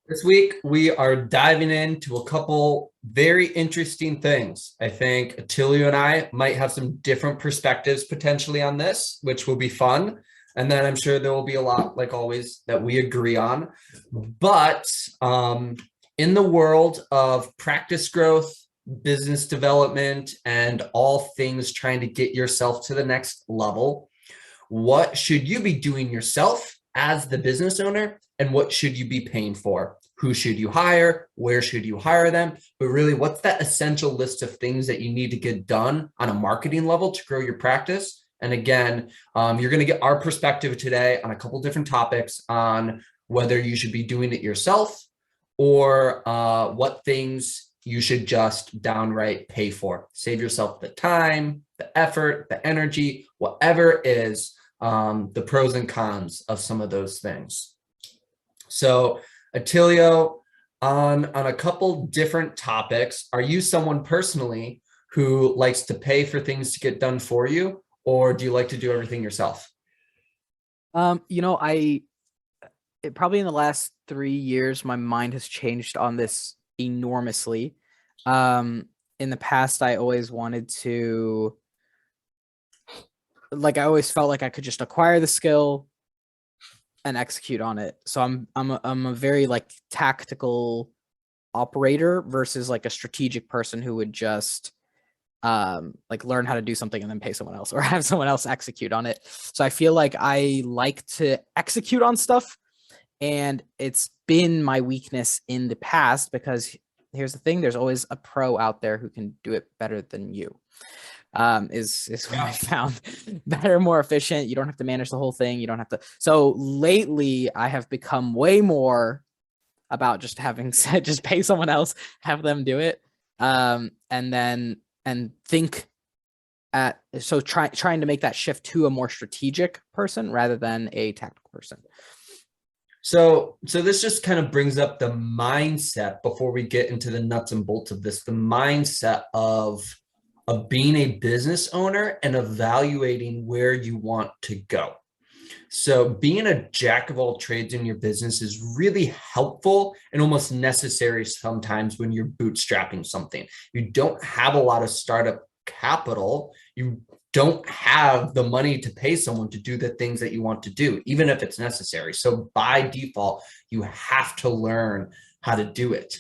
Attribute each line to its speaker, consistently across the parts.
Speaker 1: This week, we are diving into a couple very interesting things. I think Attilio and I might have some different perspectives potentially on this, which will be fun. And then I'm sure there will be a lot, like always, that we agree on. But in the world of practice growth, business development, and all things trying to get yourself to the next level, what should you be doing yourself as the business owner? And what should you be paying for? Who should you hire? Where should you hire them? But really, what's that essential list of things that you need to get done on a marketing level to grow your practice? And again, you're going to get our perspective today on a couple different topics on whether you should be doing it yourself or what things you should just downright pay for. Save yourself the time, the effort, the energy, whatever it is, the pros and cons of some of those things. So, Attilio, on a couple different topics, are you someone personally who likes to pay for things to get done for you, or do you like to do everything yourself?
Speaker 2: Probably in the last 3 years, my mind has changed on this enormously. In the past, I always wanted to, I always felt like I could just acquire the skill and execute on it. So I'm a very tactical operator versus like a strategic person who would just learn how to do something and then pay someone else or have someone else execute on it. So I feel like I like to execute on stuff, and it's been my weakness in the past because here's the thing: there's always a pro out there who can do it better than you. Is what I found. Better, more efficient. You don't have to manage the whole thing. You don't have to. So lately, I have become way more about just having said, just pay someone else, have them do it, and think trying to make that shift to a more strategic person rather than a tactical person.
Speaker 1: So this just kind of brings up the mindset before we get into the nuts and bolts of this, the mindset of being a business owner and evaluating where you want to go. So being a jack of all trades in your business is really helpful and almost necessary sometimes when you're bootstrapping something. You don't have a lot of startup capital. You don't have the money to pay someone to do the things that you want to do, even if it's necessary. So by default, you have to learn how to do it.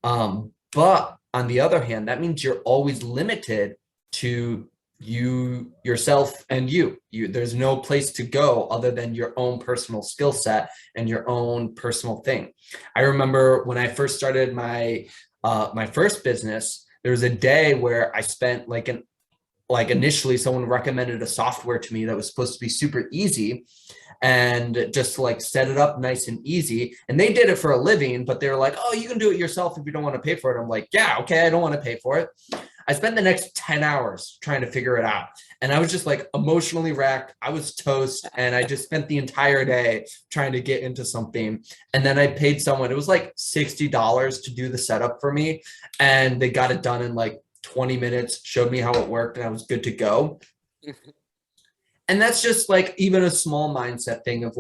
Speaker 1: But on the other hand, that means you're always limited to you, yourself, and there's no place to go other than your own personal skill set and your own personal thing. I remember when I first started my first business, there was a day where I spent initially someone recommended a software to me that was supposed to be super easy and just set it up nice and easy. And they did it for a living, but they're like, oh, you can do it yourself if you don't want to pay for it. I'm like, yeah, okay, I don't want to pay for it. I spent the next 10 hours trying to figure it out. And I was just emotionally wrecked. I was toast. And I just spent the entire day trying to get into something. And then I paid someone, it was like $60 to do the setup for me. And they got it done in 20 minutes, showed me how it worked, and I was good to go. And that's just even a small mindset thing of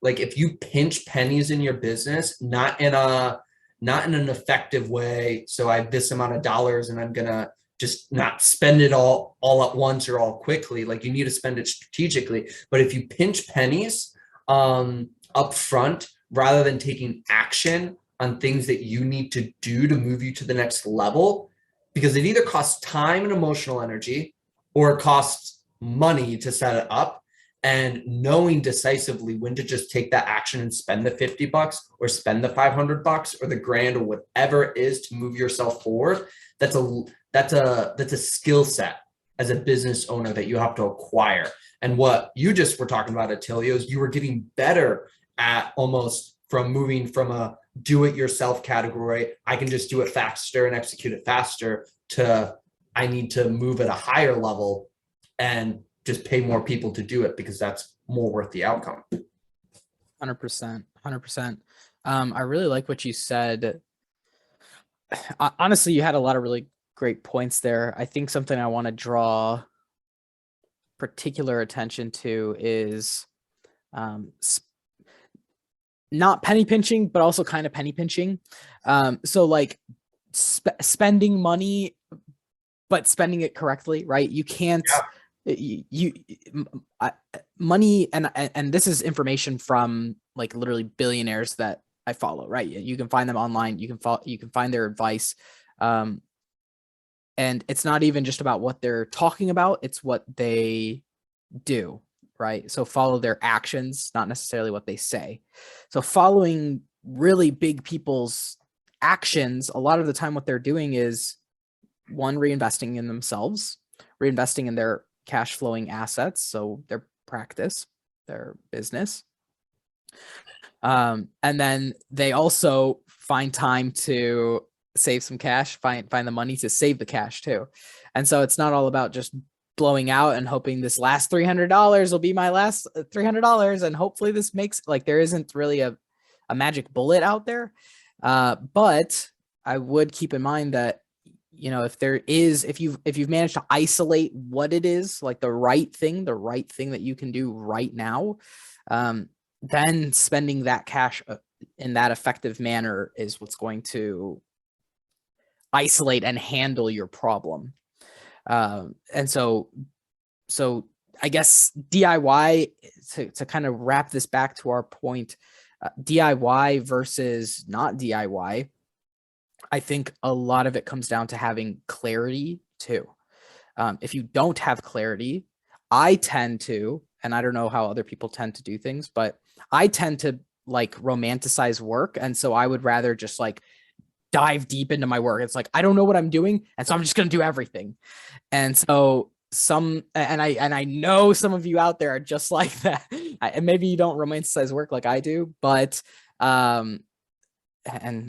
Speaker 1: if you pinch pennies in your business, not in an effective way. So I have this amount of dollars and I'm gonna just not spend it all at once or all quickly. You need to spend it strategically. But if you pinch pennies up front rather than taking action on things that you need to do to move you to the next level, because it either costs time and emotional energy or it costs money to set it up, and knowing decisively when to just take that action and spend the $50 or spend the $500 or the grand or whatever it is to move yourself forward, that's a skill set as a business owner that you have to acquire. And what you just were talking about, Attilio, is you were getting better at almost from moving from a do-it-yourself category, I can just do it faster and execute it faster, to I need to move at a higher level and just pay more people to do it because that's more worth the outcome.
Speaker 2: 100%. 100%. I really like what you said. Honestly, you had a lot of really great points there. I think something I want to draw particular attention to is not penny pinching, but also kind of penny pinching. So like spending money, but spending it correctly, right? You can't,
Speaker 1: Yeah.
Speaker 2: you, money, and this is information from like literally billionaires that I follow, right? You can find them online. You can find their advice. Um, and it's not even just about what they're talking about, it's what they do, right? So follow their actions, not necessarily what they say. So following really big people's actions, a lot of the time what they're doing is one, reinvesting in themselves, reinvesting in their cash flowing assets, so their practice, their business. And then they also find time to save some cash, find the money to save the cash too. And so it's not all about just blowing out and hoping this last $300 will be my last $300 and hopefully this makes, like, there isn't really a magic bullet out there. But I would keep in mind that, you know, if there is, if you've managed to isolate what it is, like the right thing that you can do right now, then spending that cash in that effective manner is what's going to isolate and handle your problem. And so I guess DIY, to kind of wrap this back to our point, DIY versus not DIY, I think a lot of it comes down to having clarity too. If you don't have clarity, I tend to, and I don't know how other people tend to do things, but I tend to like romanticize work. And so I would rather just like dive deep into my work. It's like, I don't know what I'm doing. And so I'm just going to do everything. And so I know some of you out there are just like that. And maybe you don't romanticize work like I do, but, and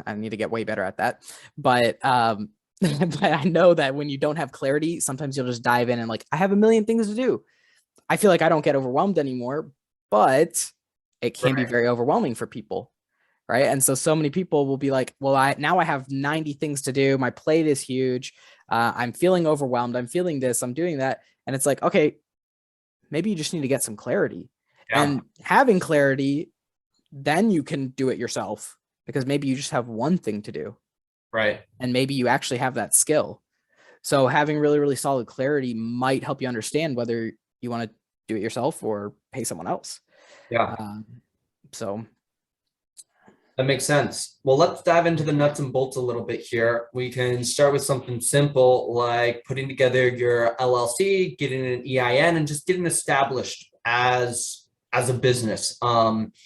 Speaker 2: I need to get way better at that. But, but I know that when you don't have clarity, sometimes you'll just dive in and like, I have a million things to do. I feel like I don't get overwhelmed anymore, but it can be
Speaker 1: Right.
Speaker 2: very overwhelming for people. Right. And so many people will be like, well, now I have 90 things to do. My plate is huge. I'm feeling overwhelmed. I'm feeling this, I'm doing that. And it's like, okay, maybe you just need to get some clarity.
Speaker 1: Yeah.
Speaker 2: And having clarity, then you can do it yourself, because maybe you just have one thing to do
Speaker 1: Right.
Speaker 2: and maybe you actually have that skill. So having really, really solid clarity might help you understand whether you want to do it yourself or pay someone else.
Speaker 1: Yeah.
Speaker 2: So
Speaker 1: That makes sense. Well, let's dive into the nuts and bolts a little bit here. We can start with something simple like putting together your LLC, getting an EIN, and just getting established as a business.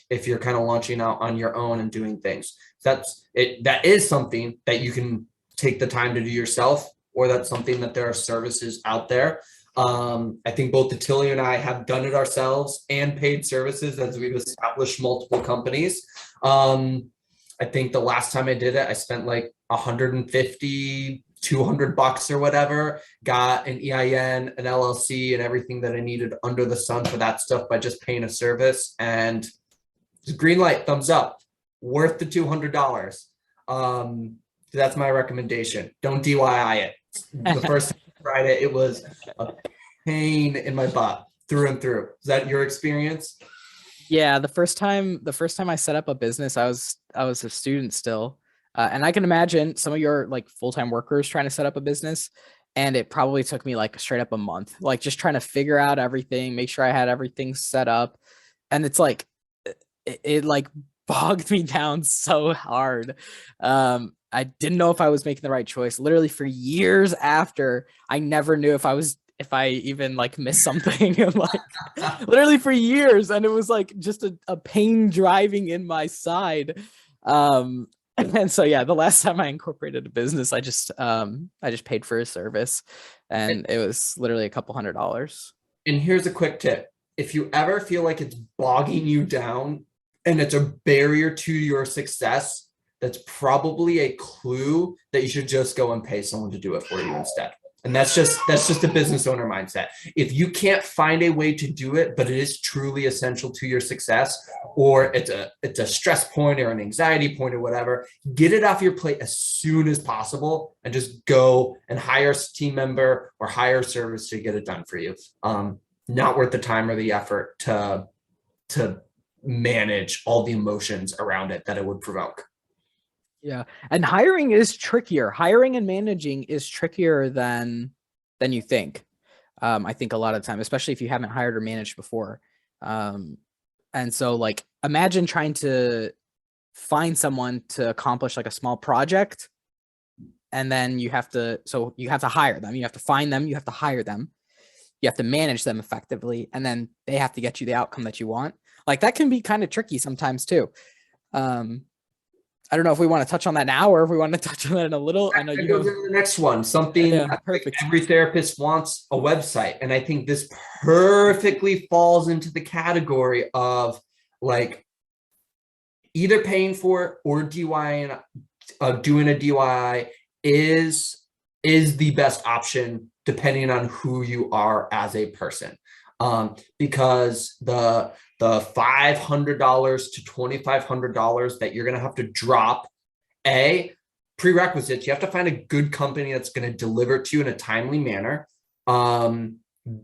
Speaker 1: If you're kind of launching out on your own and doing things, that's it. That is something that you can take the time to do yourself, or that's something that there are services out there. I think both Attilio and I have done it ourselves and paid services as we've established multiple companies. I think the last time I did it, I spent like 150, $200 or whatever, got an EIN, an LLC, and everything that I needed under the sun for that stuff by just paying a service. And green light, thumbs up, worth the $200. That's my recommendation. Don't DIY it. The first time I tried it, it was a pain in my butt through and through. Is that your experience?
Speaker 2: yeah, the first time I set up a business, I was a student still, and I can imagine some of your like full-time workers trying to set up a business, and it probably took me like straight up a month, like just trying to figure out everything, make sure I had everything set up, and it's like it like bogged me down so hard. I didn't know if I was making the right choice. Literally for years after, I never knew if I even like missed something. Like literally for years, and it was like just a pain driving in my side. And so yeah, the last time I incorporated a business, I just paid for a service, and it was literally a couple $100s.
Speaker 1: And here's a quick tip. If you ever feel like it's bogging you down and it's a barrier to your success, that's probably a clue that you should just go and pay someone to do it for you instead. And that's just a business owner mindset. If you can't find a way to do it, but it is truly essential to your success, or it's a stress point or an anxiety point or whatever, get it off your plate as soon as possible and just go and hire a team member or hire a service to get it done for you. Not worth the time or the effort to manage all the emotions around it that it would provoke.
Speaker 2: Yeah. And hiring is trickier. Hiring and managing is trickier than you think. I think a lot of the time, especially if you haven't hired or managed before. And so like imagine trying to find someone to accomplish like a small project, and then you have to hire them, you have to find them, you have to hire them, you have to manage them effectively, and then they have to get you the outcome that you want. Like that can be kind of tricky sometimes too. I don't know if we want to touch on that now or if we want to touch on that in a little. I know
Speaker 1: That
Speaker 2: you
Speaker 1: goes
Speaker 2: have.
Speaker 1: into the next one, something
Speaker 2: Yeah,
Speaker 1: that
Speaker 2: perfect.
Speaker 1: every therapist wants: a website. And I think this perfectly falls into the category of like either paying for it or DIY, doing a DIY is the best option depending on who you are as a person. Because the $500 to $2,500 that you're going to have to drop, prerequisites, you have to find a good company that's going to deliver to you in a timely manner.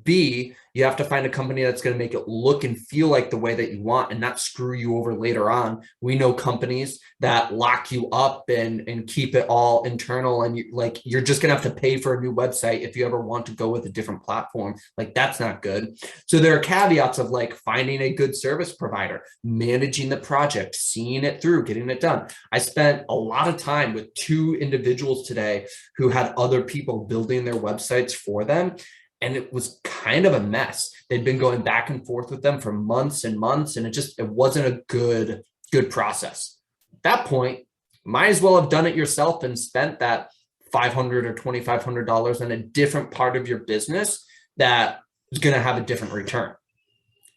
Speaker 1: B, you have to find a company that's going to make it look and feel like the way that you want and not screw you over later on. We know companies that lock you up and keep it all internal, and you're just going to have to pay for a new website if you ever want to go with a different platform. Like that's not good. So there are caveats of like finding a good service provider, managing the project, seeing it through, getting it done. I spent a lot of time with two individuals today who had other people building their websites for them, and it was kind of a mess. They'd been going back and forth with them for months and months, and it wasn't a good process. At that point, might as well have done it yourself and spent that $500 or $2,500 on a different part of your business that is going to have a different return.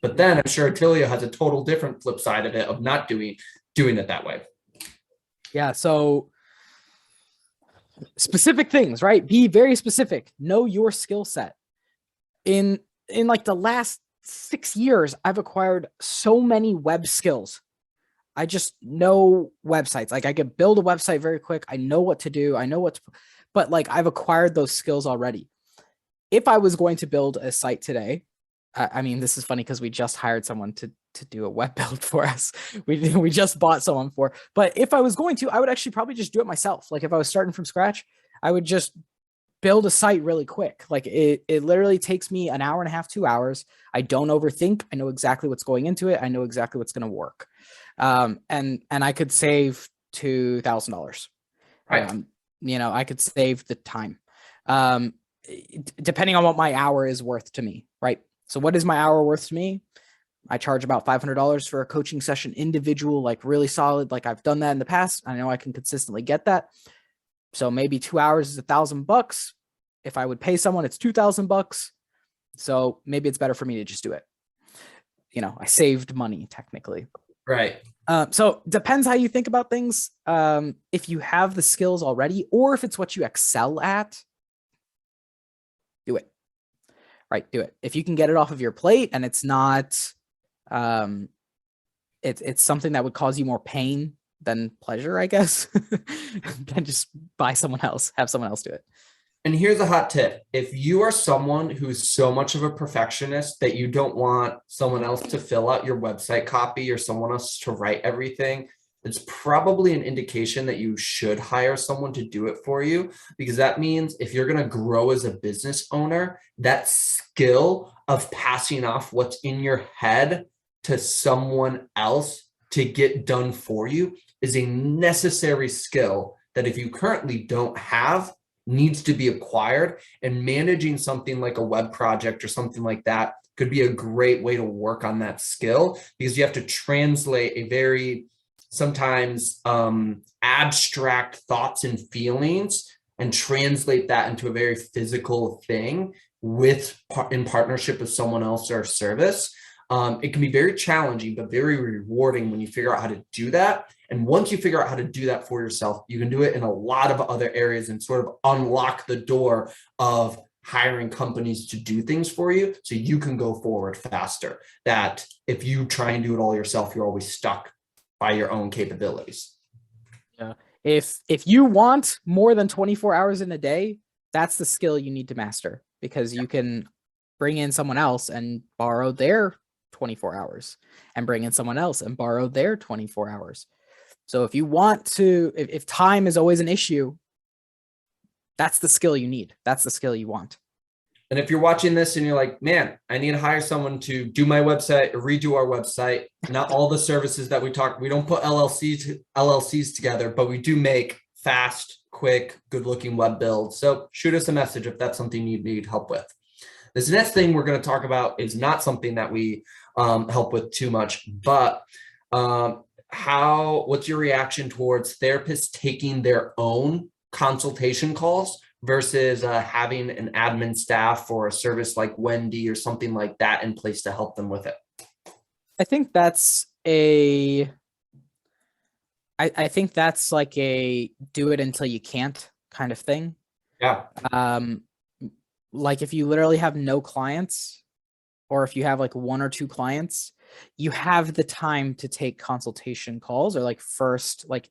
Speaker 1: But then I'm sure Attilio has a total different flip side of it, of not doing it that way.
Speaker 2: Yeah. So specific things, right? Be very specific. Know your skill set. In like the last 6 years, I've acquired so many web skills. I just know websites. Like I could build a website very quick. I know what to do. I know but like I've acquired those skills already. If I was going to build a site today, I mean, this is funny because we just hired someone to do a web build for us. We just bought someone for, but if I was going to, I would actually probably just do it myself. Like if I was starting from scratch, I would just build a site really quick. Like it literally takes me an hour and a half, 2 hours. I don't overthink. I know exactly what's going into it. I know exactly what's going to work. And I could save $2,000.
Speaker 1: Right.
Speaker 2: I could save the time. Depending on what my hour is worth to me, right? So what is my hour worth to me? I charge about $500 for a coaching session, individual, like really solid. Like I've done that in the past. I know I can consistently get that. So maybe 2 hours is $1,000. If I would pay someone, it's $2,000. So maybe it's better for me to just do it. I saved money technically.
Speaker 1: Right.
Speaker 2: So depends how you think about things. If you have the skills already, or if it's what you excel at, do it. Right, do it. If you can get it off of your plate and it's not, it's something that would cause you more pain than pleasure, I guess, then just buy someone else, have someone else do it.
Speaker 1: And here's a hot tip. If you are someone who's so much of a perfectionist that you don't want someone else to fill out your website copy or someone else to write everything, it's probably an indication that you should hire someone to do it for you, because that means if you're going to grow as a business owner, that skill of passing off what's in your head to someone else to get done for you is a necessary skill that if you currently don't have, needs to be acquired. And managing something like a web project or something like that could be a great way to work on that skill, because you have to translate a very sometimes abstract thoughts and feelings and translate that into a very physical thing in partnership with someone else or a service. It can be very challenging, but very rewarding when you figure out how to do that. And once you figure out how to do that for yourself, you can do it in a lot of other areas and sort of unlock the door of hiring companies to do things for you so you can go forward faster. That if you try and do it all yourself, you're always stuck by your own capabilities.
Speaker 2: Yeah. If you want more than 24 hours in a day, that's the skill you need to master, because you can bring in someone else and borrow their 24 hours and bring in someone else and borrow their 24 hours. So if you want to, if time is always an issue, that's the skill you need. That's the skill you want.
Speaker 1: And if you're watching this and you're like, man, I need to hire someone to do my website or redo our website, not all the services that we don't put LLCs together, but we do make fast, quick, good looking web builds. So shoot us a message if that's something you need help with. This next thing we're going to talk about is not something that we help with too much, but what's your reaction towards therapists taking their own consultation calls versus having an admin staff or a service like Wendy or something like that in place to help them with it?
Speaker 2: I think that's I think that's like a do it until you can't kind of thing.
Speaker 1: Yeah.
Speaker 2: Like if you literally have no clients, or if you have like 1 or 2 clients, you have the time to take consultation calls, or like first, like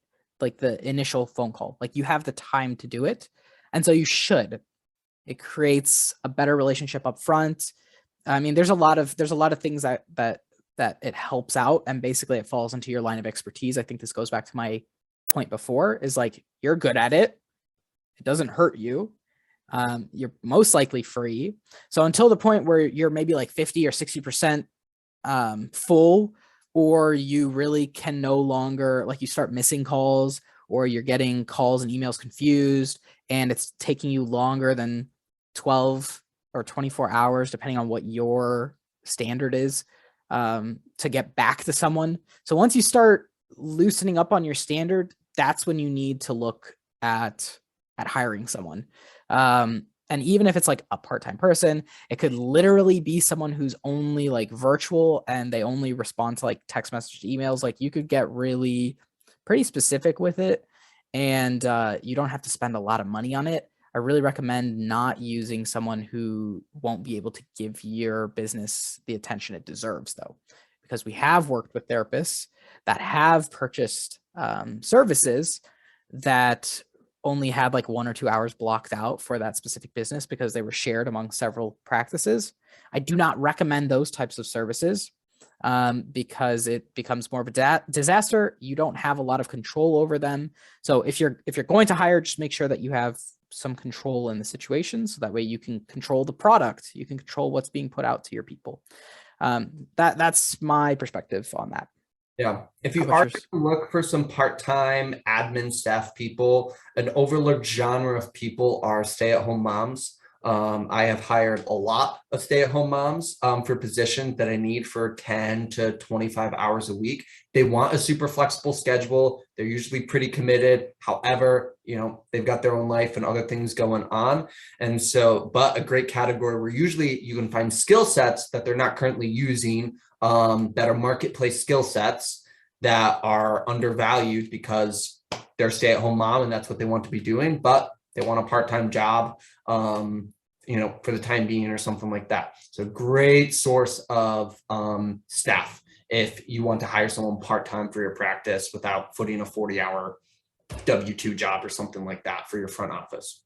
Speaker 2: the initial phone call, like you have the time to do it. And so you should. It creates a better relationship up front. I mean, there's a lot of things that it helps out, and basically it falls into your line of expertise. I think this goes back to my point before, is like, you're good at it. It doesn't hurt you. You're most likely free. So until the point where you're maybe like 50 or 60% full, or you really can no longer, like you start missing calls, or you're getting calls and emails confused, and it's taking you longer than 12 or 24 hours, depending on what your standard is, to get back to someone. So once you start loosening up on your standard, that's when you need to look at hiring someone. And even if it's like a part-time person, it could literally be someone who's only like virtual and they only respond to like text message emails. Like you could get really pretty specific with it, and you don't have to spend a lot of money on it. I really recommend not using someone who won't be able to give your business the attention it deserves, though, because we have worked with therapists that have purchased services that only had like 1 or 2 hours blocked out for that specific business because they were shared among several practices. I do not recommend those types of services because it becomes more of a disaster. You don't have a lot of control over them. So if you're going to hire, just make sure that you have some control in the situation, so that way you can control the product, you can control what's being put out to your people. That's my perspective on that.
Speaker 1: Yeah. If you are to look for some part-time admin staff people, an overlooked genre of people are stay-at-home moms. I have hired a lot of stay-at-home moms for positions that I need for 10 to 25 hours a week. They want a super flexible schedule. They're usually pretty committed. However, they've got their own life and other things going on. And so, but a great category where usually you can find skill sets that they're not currently using, that are marketplace skill sets that are undervalued because they're stay-at-home mom and that's what they want to be doing, but they want a part-time job, for the time being or something like that. So great source of staff if you want to hire someone part-time for your practice without footing a 40-hour W-2 job or something like that for your front office.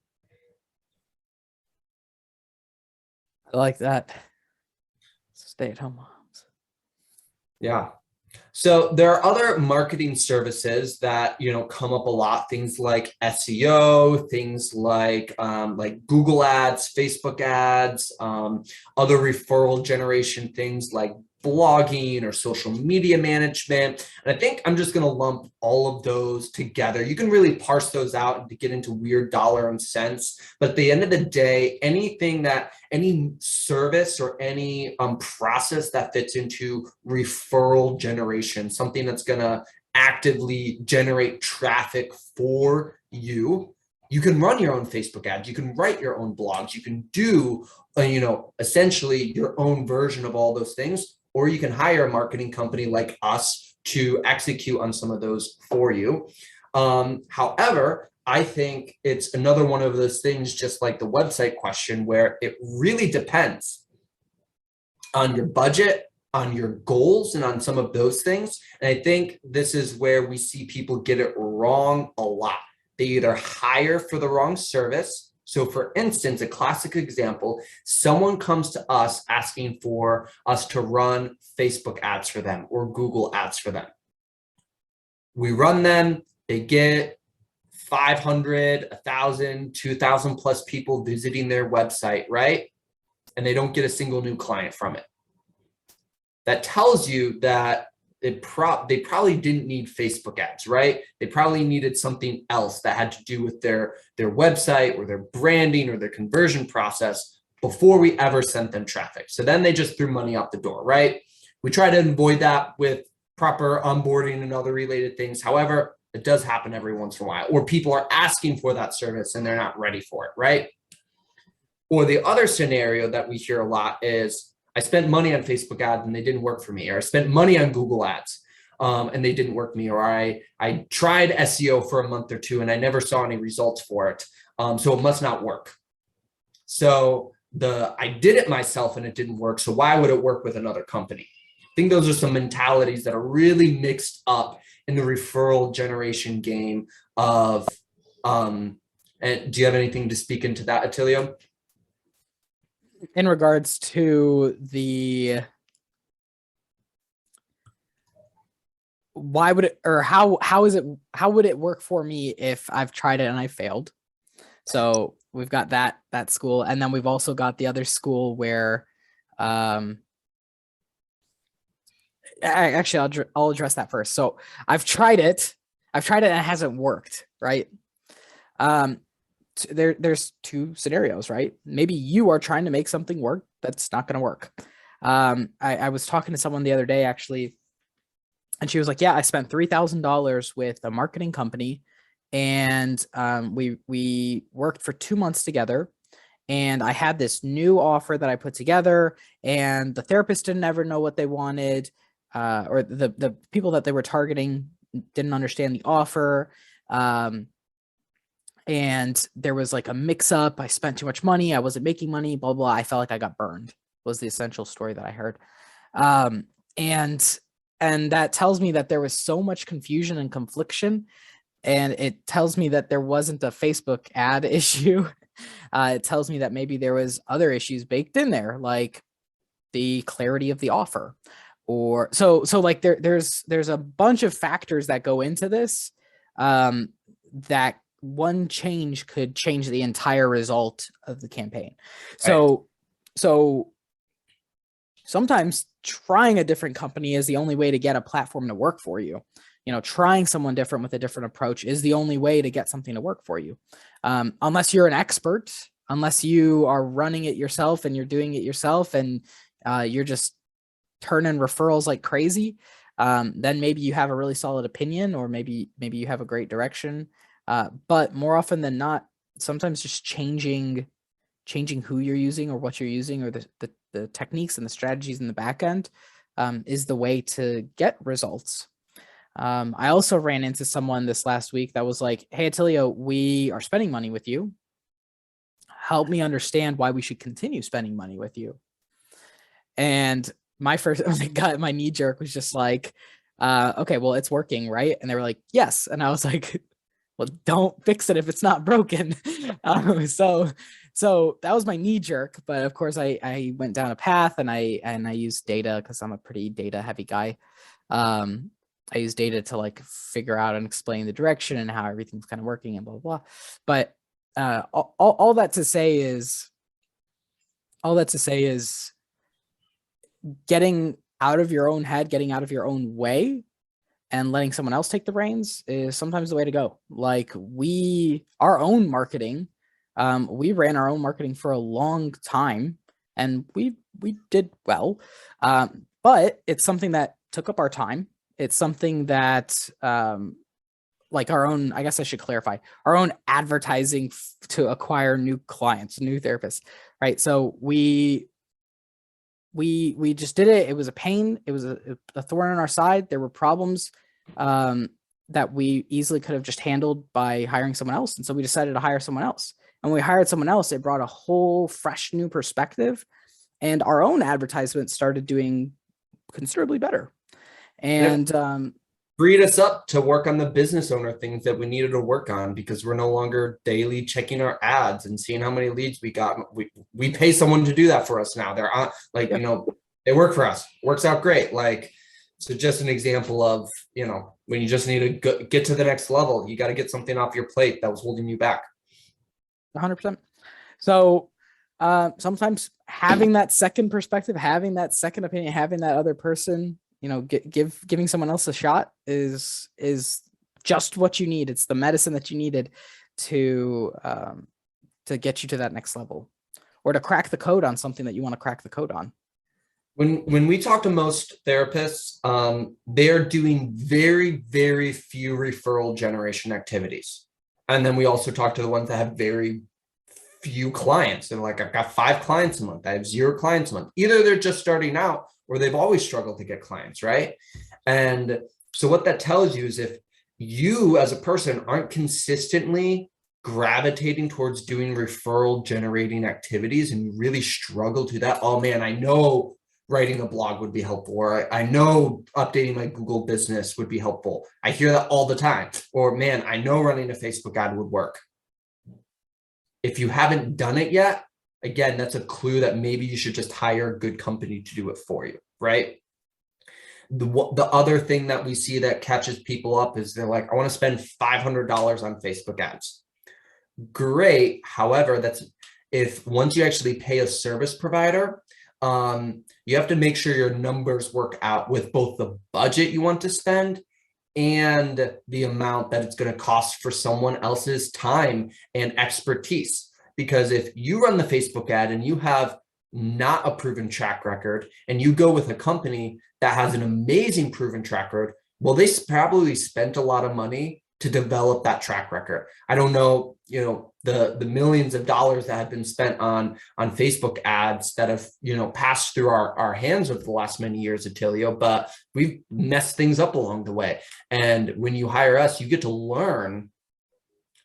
Speaker 2: I like that. Stay-at-home moms.
Speaker 1: Yeah. So there are other marketing services that, come up a lot, things like SEO, things like Google ads, Facebook ads, other referral generation things like blogging or social media management. And I think I'm just going to lump all of those together. You can really parse those out and to get into weird dollar and cents. But at the end of the day, any service or any process that fits into referral generation, something that's going to actively generate traffic for you. You can run your own Facebook ads. You can write your own blogs. You can do, essentially your own version of all those things, or you can hire a marketing company like us to execute on some of those for you. However, I think it's another one of those things, just like the website question, where it really depends on your budget, on your goals, and on some of those things. And I think this is where we see people get it wrong a lot. They either hire for the wrong service So for instance, a classic example, someone comes to us asking for us to run Facebook ads for them or Google ads for them. We run them, they get 500, 1,000, 2,000 plus people visiting their website, right? And they don't get a single new client from it. That tells you that they probably didn't need Facebook ads, right? They probably needed something else that had to do with their website or their branding or their conversion process before we ever sent them traffic. So then they just threw money out the door, right? We try to avoid that with proper onboarding and other related things. However, it does happen every once in a while, or people are asking for that service and they're not ready for it, right? Or the other scenario that we hear a lot is, I spent money on Facebook ads and they didn't work for me, or I spent money on Google ads and they didn't work for me, or I tried SEO for a month or two and I never saw any results for it. So it must not work. So I did it myself and it didn't work. So why would it work with another company? I think those are some mentalities that are really mixed up in the referral generation game of, and do you have anything to speak into that, Attilio?
Speaker 2: In regards to the why would it, or how would it work for me if I've tried it and I failed? So we've got that school, and then we've also got the other school where actually I'll address that first. So I've tried it and it hasn't worked, right? There's two scenarios, right? Maybe you are trying to make something work that's not going to work. I was talking to someone the other day actually, and she was like, yeah, I spent $3,000 with a marketing company, and we worked for 2 months together, and I had this new offer that I put together, and the therapist didn't ever know what they wanted, or the people that they were targeting didn't understand the offer. And there was like a mix up. I spent too much money. I wasn't making money, blah, blah. I felt like I got burned was the essential story that I heard. And that tells me that there was so much confusion and confliction. And it tells me that there wasn't a Facebook ad issue. It tells me that maybe there was other issues baked in there, like the clarity of the offer, or so like there's a bunch of factors that go into this, that one change could change the entire result of the campaign. So sometimes trying a different company is the only way to get a platform to work for you. Trying someone different with a different approach is the only way to get something to work for you. Unless you're an expert, unless you are running it yourself and you're doing it yourself and you're just turning referrals like crazy, then maybe you have a really solid opinion, or maybe you have a great direction. But more often than not, sometimes just changing who you're using or what you're using, or the techniques and the strategies in the back end, is the way to get results. I also ran into someone this last week that was like, hey, Attilio, we are spending money with you. Help me understand why we should continue spending money with you. And my knee jerk was just like, okay, well, it's working, right? And they were like, yes. And I was like, well, don't fix it if it's not broken. So that was my knee jerk. But of course, I went down a path, and I used data, because I'm a pretty data heavy guy. I use data to like figure out and explain the direction and how everything's kind of working and blah, blah, blah. But all that to say is getting out of your own head, getting out of your own way, and letting someone else take the reins is sometimes the way to go. Like our own marketing, we ran our own marketing for a long time, and we did well. But it's something that took up our time. It's something that, like our own, I guess I should clarify, our own advertising to acquire new clients, new therapists, right? So we just did it. It was a pain. It was a thorn in our side. There were problems that we easily could have just handled by hiring someone else. And so we decided to hire someone else. And when we hired someone else, it brought a whole fresh new perspective, and our own advertisements started doing considerably better. And
Speaker 1: freed us up to work on the business owner things that we needed to work on because we're no longer daily checking our ads and seeing how many leads we got. We pay someone to do that for us now. They're on, like,
Speaker 2: Yep.
Speaker 1: they work for us. Works out great. Like, so just an example of, when you just need to get to the next level, you got to get something off your plate that was holding you back.
Speaker 2: 100%. So sometimes having that second perspective, having that second opinion, having that other person, giving someone else a shot is just what you need. It's the medicine that you needed to get you to that next level, or to crack the code on something that you want to crack the code on.
Speaker 1: When we talk to most therapists, they're doing very, very few referral generation activities. And then we also talk to the ones that have very few clients. And like, I've got 5 clients a month. I have 0 clients a month. Either they're just starting out or they've always struggled to get clients, right? And so what that tells you is if you as a person aren't consistently gravitating towards doing referral generating activities and you really struggle to that, oh man, I know writing a blog would be helpful, or I know updating my Google business would be helpful. I hear that all the time. Or man, I know running a Facebook ad would work. If you haven't done it yet, again, that's a clue that maybe you should just hire a good company to do it for you, right? The other thing that we see that catches people up is they're like, I want to spend $500 on Facebook ads. Great. However, that's if once you actually pay a service provider, you have to make sure your numbers work out with both the budget you want to spend and the amount that it's going to cost for someone else's time and expertise. Because if you run the Facebook ad and you have not a proven track record and you go with a company that has an amazing proven track record, well, they probably spent a lot of money to develop that track record. I don't know, the millions of dollars that have been spent on Facebook ads that have, passed through our hands over the last many years, Attilio, but we've messed things up along the way. And when you hire us, you get to learn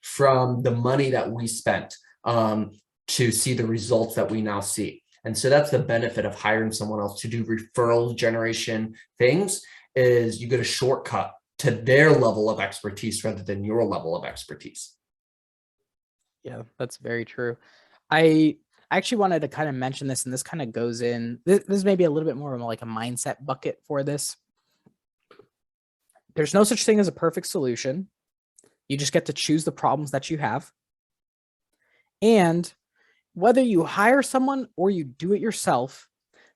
Speaker 1: from the money that we spent to see the results that we now see. And so that's the benefit of hiring someone else to do referral generation things, is you get a shortcut to their level of expertise rather than your level of expertise.
Speaker 2: Yeah, that's very true. I actually wanted to kind of mention this, and this kind of goes in, this may be a little bit more of like a mindset bucket for this. There's no such thing as a perfect solution. You just get to choose the problems that you have. And whether you hire someone or you do it yourself,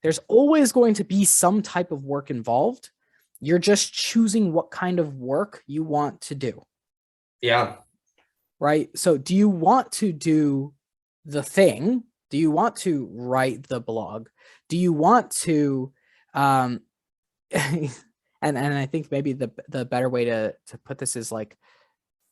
Speaker 2: there's always going to be some type of work involved. You're just choosing what kind of work you want to do.
Speaker 1: Yeah.
Speaker 2: Right. So do you want to do the thing? Do you want to write the blog? Do you want to, and I think maybe the better way to put this is like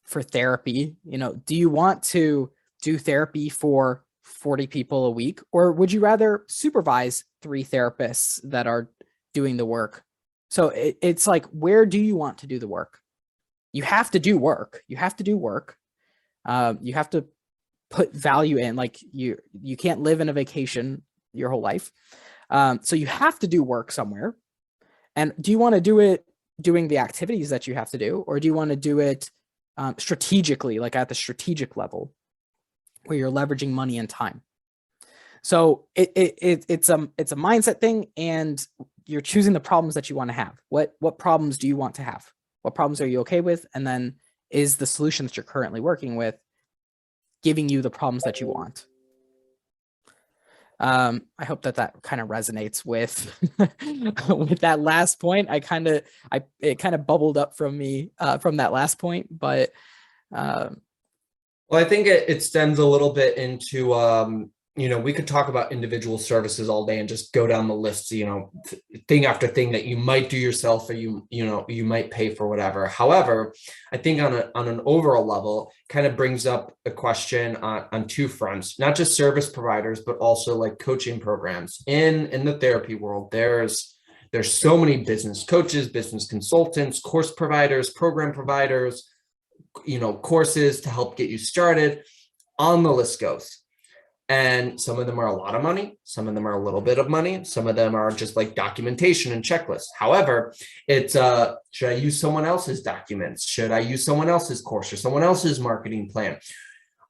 Speaker 2: for therapy, do you want to do therapy for 40 people a week, or would you rather supervise 3 therapists that are doing the work? So it's like, where do you want to do the work? You have to do work. You have to do work. You have to put value in. Like you can't live in a vacation your whole life. So you have to do work somewhere. And do you want to do it doing the activities that you have to do, or do you want to do it strategically, like at the strategic level, where you're leveraging money and time? So it's a mindset thing, and you're choosing the problems that you want to have. What problems do you want to have? What problems are you okay with? And then is the solution that you're currently working with giving you the problems that you want? I hope that kind of resonates with with that last point. It kind of bubbled up from me from that last point, but
Speaker 1: well, I think it stems a little bit into we could talk about individual services all day and just go down the list, thing after thing that you might do yourself, or you might pay for, whatever. However, I think on an overall level, kind of brings up a question on 2 fronts, not just service providers, but also like coaching programs in the therapy world. There's so many business coaches, business consultants, course providers, program providers, courses to help get you started, on the list goes. And some of them are a lot of money. Some of them are a little bit of money. Some of them are just like documentation and checklists. However, it's should I use someone else's documents? Should I use someone else's course or someone else's marketing plan?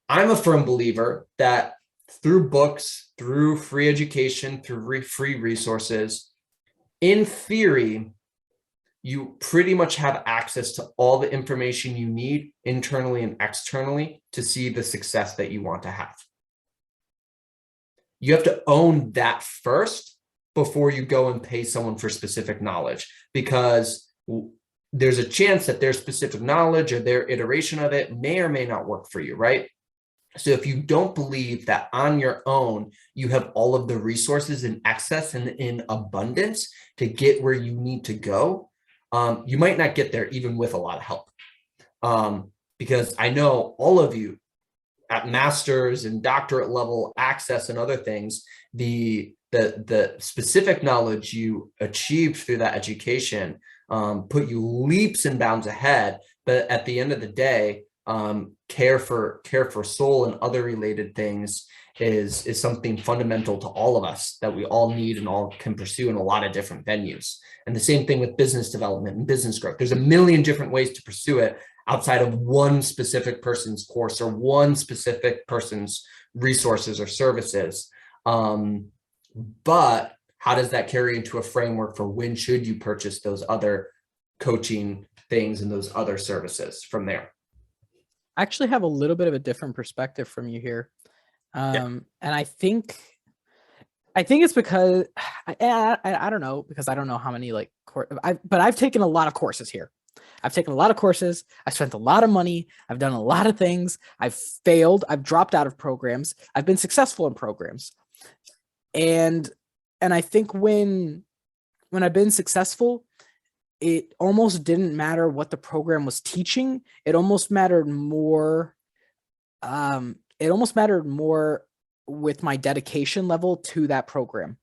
Speaker 1: I'm a firm believer that through books, through free education, through free resources, in theory, you pretty much have access to all the information you need internally and externally to see the success that you want to have. You have to own that first before you go and pay someone for specific knowledge, because there's a chance that their specific knowledge or their iteration of it may or may not work for you, right? So if you don't believe that on your own, you have all of the resources in excess and in abundance to get where you need to go, you might not get there even with a lot of help. Because I know all of you at master's and doctorate level access and other things, the specific knowledge you achieved through that education put you leaps and bounds ahead. But at the end of the day, care for soul and other related things is something fundamental to all of us that we all need and all can pursue in a lot of different venues. And the same thing with business development and business growth. There's a million different ways to pursue it outside of one specific person's course or one specific person's resources or services. But how does that carry into a framework for when should you purchase those other coaching things and those other services from there?
Speaker 2: I actually have a little bit of a different perspective from you here. And I think it's because I don't know, because I don't know how many like but I've taken a lot of courses here. I've taken a lot of courses. I spent a lot of money. I've done a lot of things. I've failed. I've dropped out of programs. I've been successful in programs. And I think when I've been successful, it almost didn't matter what the program was teaching. It almost mattered more. It almost mattered more with my dedication level to that program.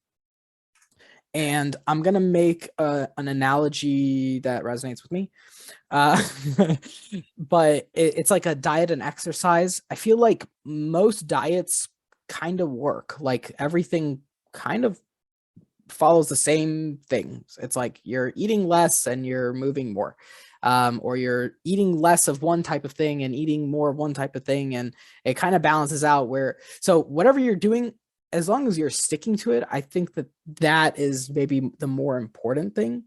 Speaker 2: And I'm going to make an analogy that resonates with me. But it's like a diet and exercise. I feel like most diets kind of work. Like everything kind of follows the same things. It's like you're eating less and you're moving more. Or you're eating less of one type of thing and eating more of one type of thing. And it kind of balances out so whatever you're doing, as long as you're sticking to it, I think that is maybe the more important thing.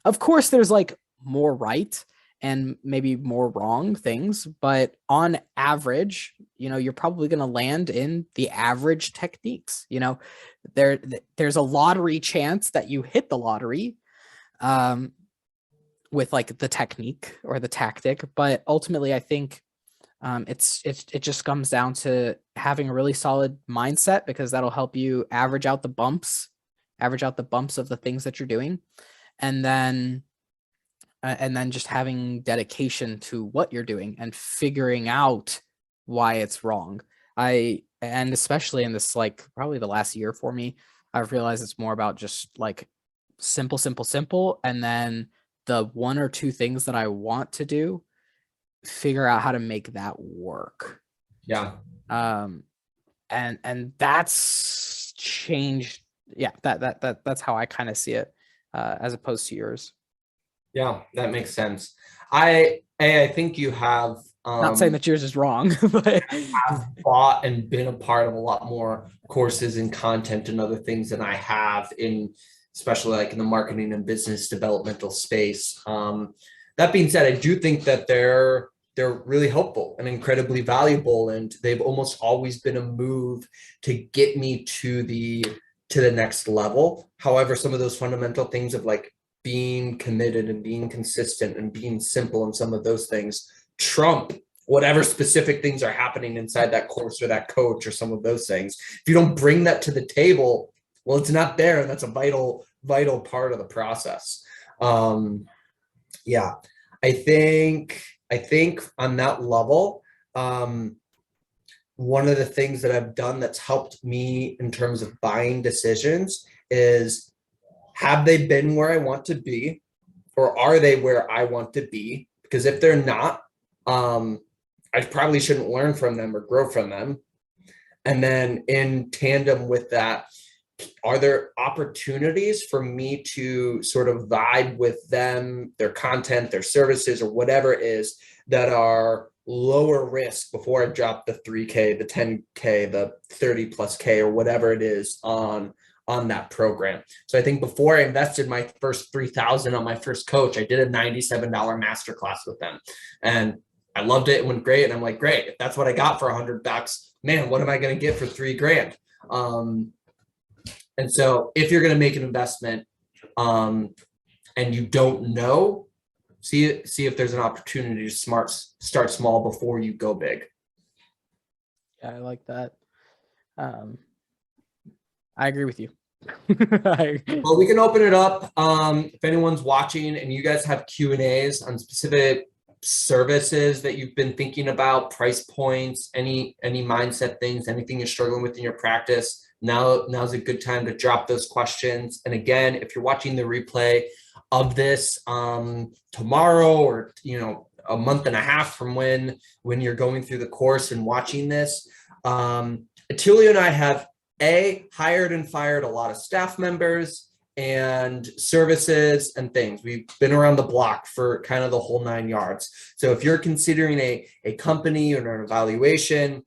Speaker 2: Of course, there's like more right and maybe more wrong things, but on average, you're probably going to land in the average techniques. There's a lottery chance that you hit the lottery with like the technique or the tactic, but ultimately I think it just comes down to having a really solid mindset, because that'll help you average out the bumps of the things that you're doing. And then just having dedication to what you're doing and figuring out why it's wrong. And especially in this, like probably the last year for me, I've realized it's more about just like simple. And then the one or two things that I want to do, figure out how to make that work.
Speaker 1: Yeah.
Speaker 2: And that's changed. Yeah. That's how I kind of see it, as opposed to yours.
Speaker 1: Yeah, that makes sense. I think you have
Speaker 2: Not saying that yours is wrong, but
Speaker 1: have bought and been a part of a lot more courses and content and other things than I have especially like in the marketing and business developmental space. That being said, I do think that they're really helpful and incredibly valuable, and they've almost always been a move to get me to the next level. However, some of those fundamental things of like being committed and being consistent and being simple and some of those things trump whatever specific things are happening inside that course or that coach or some of those things. If you don't bring that to the table, well, it's not there, and that's a vital part of the process. Yeah, I think on that level, one of the things that I've done that's helped me in terms of buying decisions is, have they been where I want to be, or are they where I want to be? Because if they're not, I probably shouldn't learn from them or grow from them. And then in tandem with that, are there opportunities for me to sort of vibe with them, their content, their services, or whatever it is that are lower risk before I drop the 3K, the 10K, the 30 plus K, or whatever it is on that program. So I think before I invested my first 3,000 on my first coach, I did a $97 masterclass with them. And I loved it. It went great. And I'm like, great, if that's what I got for $100, man, what am I going to get for $3,000? And so if you're going to make an investment and you don't know, see if there's an opportunity to start small before you go big.
Speaker 2: Yeah, I like that. I agree with you. Well,
Speaker 1: we can open it up. If anyone's watching and you guys have Q&As on specific services that you've been thinking about, price points, any mindset things, anything you're struggling with in your practice, now's a good time to drop those questions. And again, if you're watching the replay of this tomorrow, or a month and a half from when you're going through the course and watching this, Attilio and I have hired and fired a lot of staff members and services and things. We've been around the block for kind of the whole 9 yards. So if you're considering a company or an evaluation,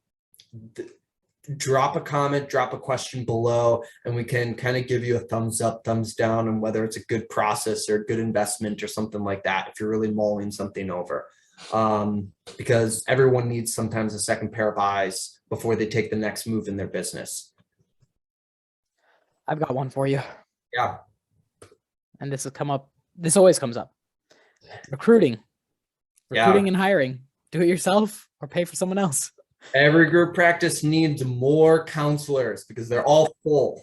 Speaker 1: drop a comment, drop a question below, and we can kind of give you a thumbs up, thumbs down, and whether it's a good process or a good investment or something like that, if you're really mulling something over. Because everyone needs sometimes a second pair of eyes before they take the next move in their business.
Speaker 2: I've got one for you.
Speaker 1: Yeah.
Speaker 2: And this always comes up. Recruiting and hiring. Do it yourself or pay for someone else.
Speaker 1: Every group practice needs more counselors because they're all full.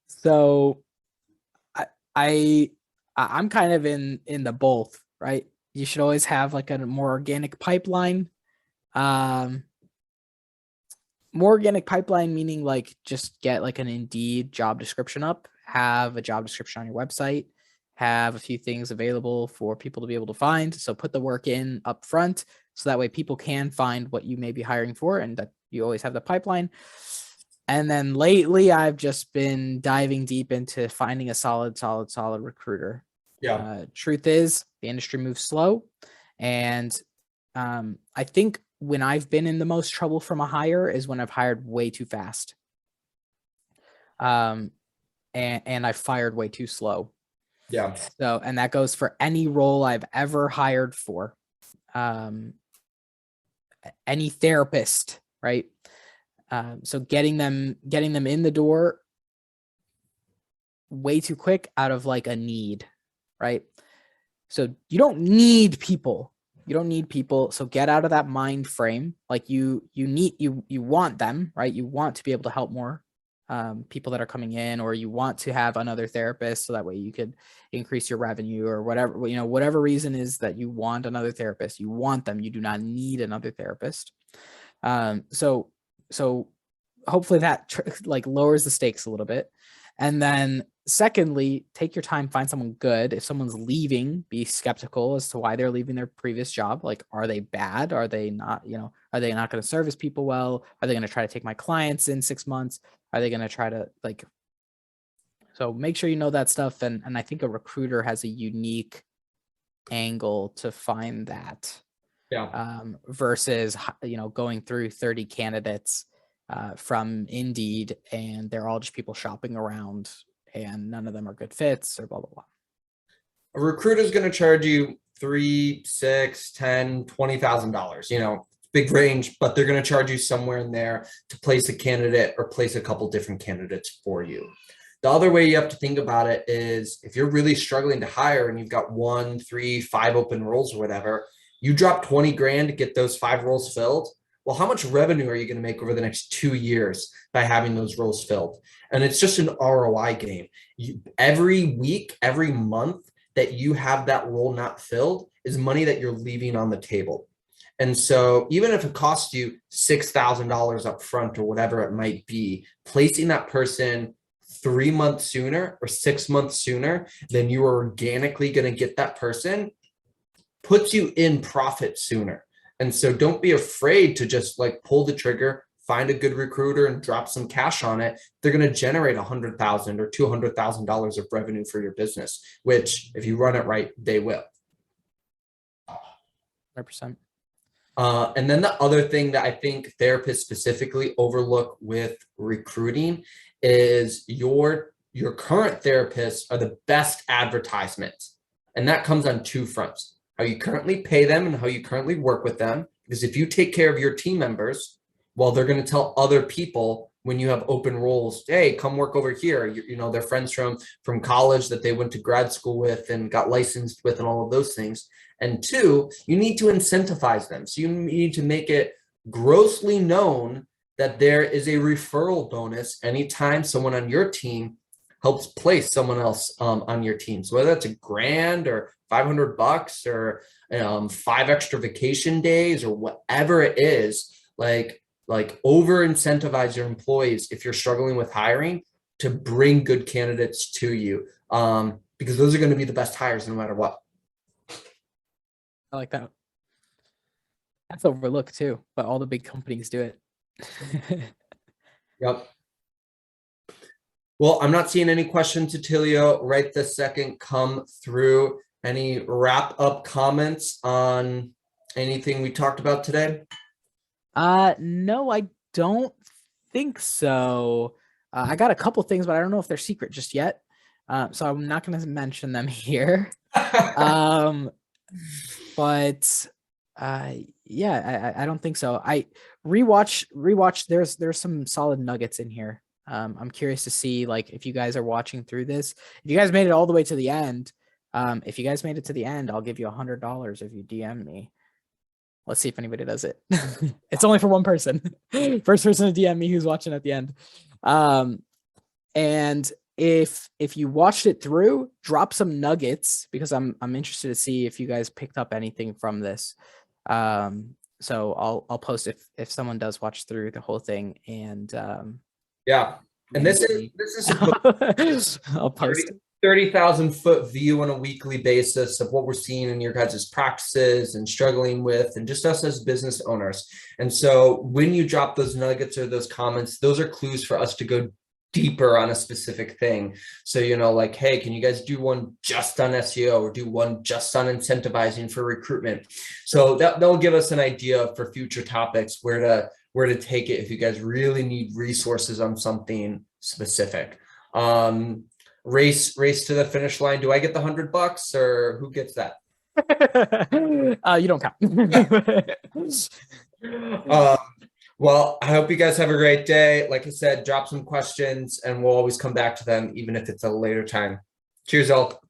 Speaker 2: So I'm kind of in the both, right? You should always have like a more organic pipeline. More organic pipeline, meaning like just get like an Indeed job description up, have a job description on your website, have a few things available for people to be able to find. So put the work in up front, so that way people can find what you may be hiring for, and that you always have the pipeline. And then lately I've just been diving deep into finding a solid recruiter.
Speaker 1: Yeah.
Speaker 2: Truth is, the industry moves slow. And I think when I've been in the most trouble from a hire is when I've hired way too fast. And I've fired way too slow.
Speaker 1: Yeah.
Speaker 2: So, and that goes for any role I've ever hired for. Any therapist, right? So getting them in the door way too quick out of like a need, right? So you don't need people. So get out of that mind frame. Like you want them, right? You want to be able to help more people that are coming in, or you want to have another therapist so that way you could increase your revenue, or whatever, whatever reason is that you want another therapist. You want them. You do not need another therapist. So hopefully that like lowers the stakes a little bit. And then secondly, take your time, find someone good. If someone's leaving, be skeptical as to why they're leaving their previous job. Like, are they bad? Are they not, are they not going to service people well? Are they going to try to take my clients in 6 months? Are they going to try to so make sure you know that stuff. And I think a recruiter has a unique angle to find that.
Speaker 1: Yeah.
Speaker 2: Versus, going through 30 candidates from Indeed, and they're all just people shopping around and none of them are good fits, or blah, blah, blah.
Speaker 1: A recruiter is going to charge you $3,000, $6,000, $10,000, $20,000, big range, but they're going to charge you somewhere in there to place a candidate or place a couple different candidates for you. The other way you have to think about it is if you're really struggling to hire and you've got 1, 3, 5 open roles or whatever, you drop 20 grand to get those 5 roles filled. Well, how much revenue are you going to make over the next 2 years by having those roles filled? And it's just an ROI game. Every week, every month that you have that role not filled is money that you're leaving on the table. And so even if it costs you $6,000 up front or whatever it might be, placing that person 3 months sooner or 6 months sooner than you are organically going to get that person puts you in profit sooner. And so don't be afraid to just like pull the trigger, find a good recruiter and drop some cash on it. They're going to generate $100,000 or $200,000 of revenue for your business, which if you run it right, they will.
Speaker 2: 100%.
Speaker 1: And then the other thing that I think therapists specifically overlook with recruiting is your current therapists are the best advertisement. And that comes on two fronts: how you currently pay them and how you currently work with them. Because if you take care of your team members, well, they're going to tell other people when you have open roles, hey, come work over here. You know, they're friends from college that they went to grad school with and got licensed with and all of those things. And two, you need to incentivize them. So you need to make it grossly known that there is a referral bonus anytime someone on your team helps place someone else on your team. So whether that's $1,000 or $500 or 5 extra vacation days or whatever it is, like over incentivize your employees if you're struggling with hiring to bring good candidates to you, because those are going to be the best hires no matter what.
Speaker 2: I like that. That's overlooked too, but all the big companies do it.
Speaker 1: Yep. Well, I'm not seeing any questions, Atilio, right this second come through. Any wrap up comments on anything we talked about today?
Speaker 2: No, I don't think so. I got a couple things, but I don't know if they're secret just yet. So I'm not going to mention them here. But yeah, I don't think so. I rewatch. There's some solid nuggets in here. I'm curious to see, like, if you guys are watching through this, if you guys made it all the way to the end, if you guys made it to the end, I'll give you $100 if you DM me. Let's see if anybody does it. It's only for one person. First person to DM me who's watching at the end. And if you watched it through, drop some nuggets, because I'm interested to see if you guys picked up anything from this. So I'll post if someone does watch through the whole thing, and
Speaker 1: yeah. And this is
Speaker 2: I'll post
Speaker 1: 30,000 foot view on a weekly basis of what we're seeing in your guys' practices and struggling with, and just us as business owners. And so when you drop those nuggets or those comments, those are clues for us to go deeper on a specific thing. So, you know, like, hey, can you guys do one just on SEO or do one just on incentivizing for recruitment? So that'll give us an idea for future topics, where to take it if you guys really need resources on something specific. Race to the finish line. Do I get the $100 or who gets that?
Speaker 2: You don't count.
Speaker 1: Well, I hope you guys have a great day. Like I said, drop some questions and we'll always come back to them, even if it's a later time. Cheers, all.